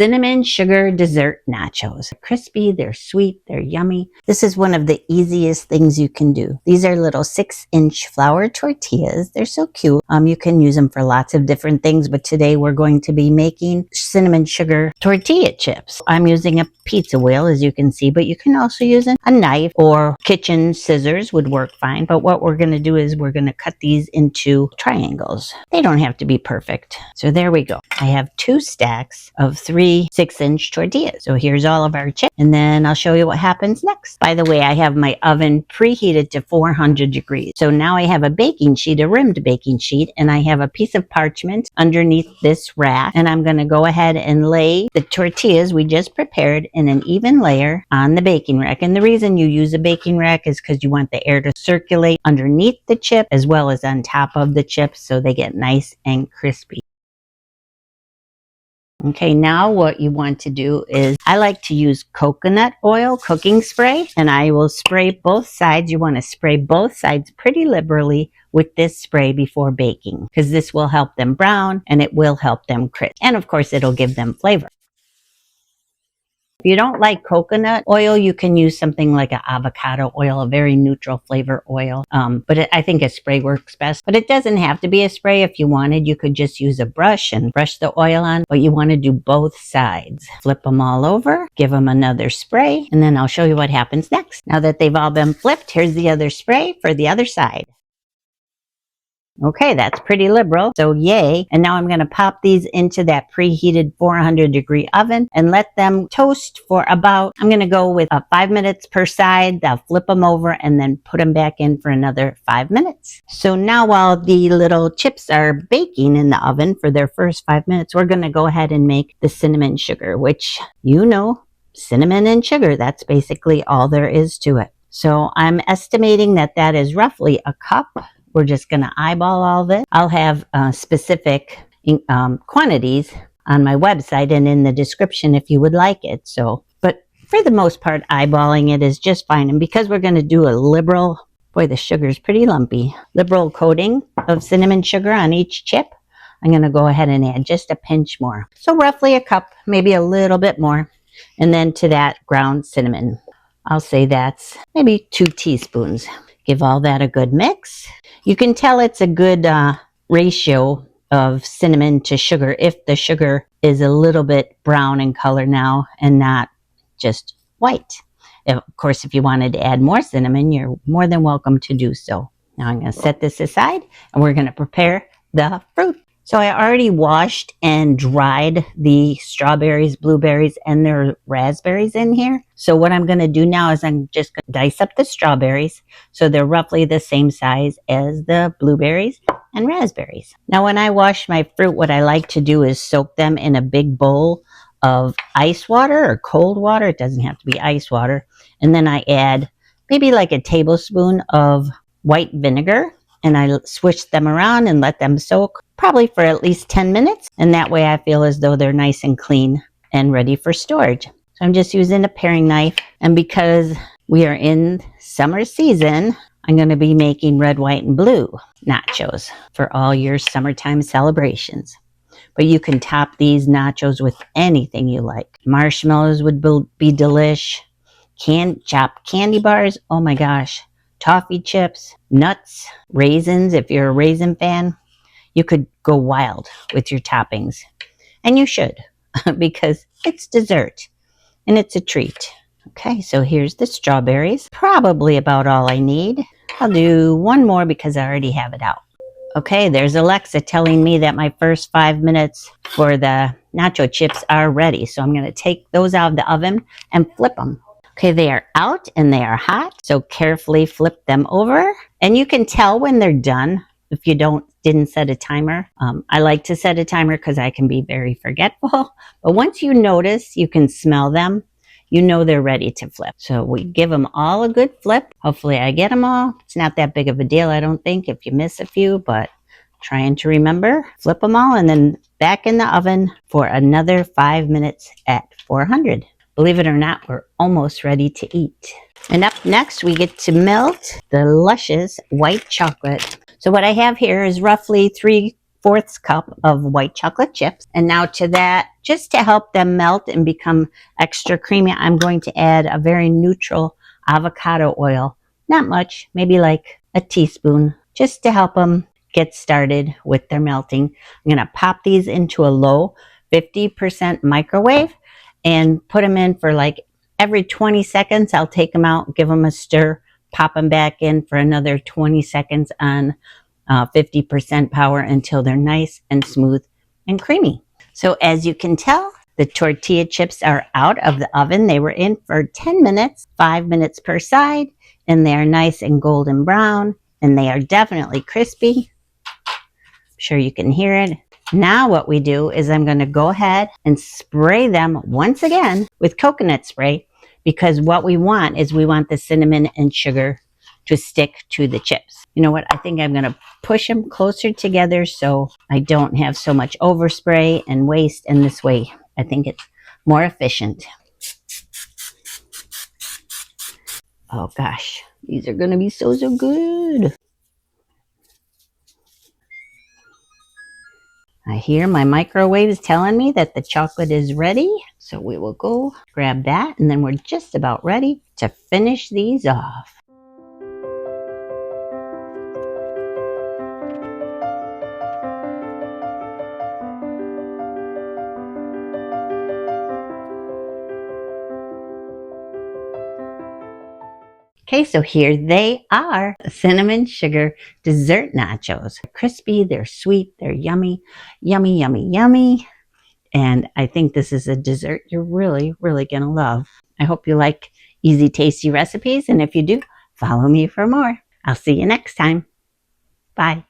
Cinnamon Sugar Dessert Nachos. They're crispy, they're sweet, they're yummy. This is one of the easiest things you can do. These are little 6-inch flour tortillas. They're so cute. You can use them for lots of different things, but today we're going to be making cinnamon sugar tortilla chips. I'm using a pizza wheel, as you can see, but you can also use a knife or kitchen scissors would work fine. But what we're going to do is we're going to cut these into triangles. They don't have to be perfect. So there we go. I have 2 stacks of 3 6-inch tortillas. So here's all of our chips, and then I'll show you what happens next. By the way, I have my oven preheated to 400 degrees. So now I have a baking sheet, a rimmed baking sheet, and I have a piece of parchment underneath this rack, and I'm going to go ahead and lay the tortillas we just prepared in an even layer on the baking rack. And the reason you use a baking rack is because you want the air to circulate underneath the chip as well as on top of the chips so they get nice and crispy. Okay, now what you want to do is, I like to use coconut oil cooking spray, and I will spray both sides. You want to spray both sides pretty liberally with this spray before baking, because this will help them brown and it will help them crisp. And of course, it'll give them flavor. If you don't like coconut oil, you can use something like an avocado oil, a very neutral flavor oil. But I think a spray works best. But it doesn't have to be a spray. If you wanted, you could just use a brush and brush the oil on. But you want to do both sides. Flip them all over, give them another spray, and then I'll show you what happens next. Now that they've all been flipped, here's the other spray for the other side. Okay, that's pretty liberal, so yay. And now I'm going to pop these into that preheated 400-degree oven and let them toast for about, I'm going to go with 5 minutes per side. I'll flip them over and then put them back in for another 5 minutes. So now while the little chips are baking in the oven for their first 5 minutes, we're going to go ahead and make the cinnamon sugar, which, you know, cinnamon and sugar, that's basically all there is to it. So I'm estimating that that is roughly a cup. We're just going to eyeball all this. I'll have specific quantities on my website and in the description if you would like it. So, but for the most part, eyeballing it is just fine. And because we're going to do a liberal, boy, the sugar's pretty lumpy, liberal coating of cinnamon sugar on each chip, I'm going to go ahead and add just a pinch more. So roughly a cup, maybe a little bit more. And then to that ground cinnamon, I'll say that's maybe 2 teaspoons. Give all that a good mix. You can tell it's a good ratio of cinnamon to sugar if the sugar is a little bit brown in color now and not just white. Of course, if you wanted to add more cinnamon, you're more than welcome to do so. Now I'm going to set this aside and we're going to prepare the fruit. So I already washed and dried the strawberries, blueberries, and their raspberries in here. So what I'm going to do now is I'm just going to dice up the strawberries so they're roughly the same size as the blueberries and raspberries. Now when I wash my fruit, what I like to do is soak them in a big bowl of ice water or cold water. It doesn't have to be ice water. And then I add maybe like a tablespoon of white vinegar. And I swish them around and let them soak probably for at least 10 minutes. And that way I feel as though they're nice and clean and ready for storage. So I'm just using a paring knife. And because we are in summer season, I'm going to be making red, white, and blue nachos for all your summertime celebrations. But you can top these nachos with anything you like. Marshmallows would be delish. Chopped candy bars. Oh my gosh. Toffee chips, nuts, raisins. If you're a raisin fan, you could go wild with your toppings. And you should, because it's dessert and it's a treat. Okay, so here's the strawberries. Probably about all I need. I'll do one more because I already have it out. Okay, there's Alexa telling me that my first 5 minutes for the nacho chips are ready. So I'm going to take those out of the oven and flip them. Okay, they are out and they are hot, so carefully flip them over. And you can tell when they're done if you didn't set a timer. I like to set a timer because I can be very forgetful. But once you notice, you can smell them, you know they're ready to flip. So we give them all a good flip. Hopefully I get them all. It's not that big of a deal, I don't think, if you miss a few, but trying to remember. Flip them all and then back in the oven for another 5 minutes at 400. Believe it or not, we're almost ready to eat. And up next, we get to melt the luscious white chocolate. So what I have here is roughly 3 3/4 cup of white chocolate chips. And now to that, just to help them melt and become extra creamy, I'm going to add a very neutral avocado oil. Not much, maybe like a teaspoon, just to help them get started with their melting. I'm going to pop these into a low 50% microwave and put them in for like every 20 seconds. I'll take them out, give them a stir, pop them back in for another 20 seconds on 50% power until they're nice and smooth and creamy. So as you can tell, the tortilla chips are out of the oven. They were in for 10 minutes, 5 minutes per side, and they are nice and golden brown, and they are definitely crispy. I'm sure you can hear it. Now what we do is I'm going to go ahead and spray them once again with coconut spray, because what we want is we want the cinnamon and sugar to stick to the chips. You know what? I think I'm going to push them closer together so I don't have so much overspray and waste. And this way, I think it's more efficient. Oh gosh, these are going to be so good. I hear my microwave is telling me that the chocolate is ready. So we will go grab that, and then we're just about ready to finish these off. Okay, so here they are, cinnamon sugar dessert nachos. They're crispy, they're sweet, they're yummy, yummy, yummy, yummy. And I think this is a dessert you're really, really going to love. I hope you like easy, tasty recipes. And if you do, follow me for more. I'll see you next time. Bye.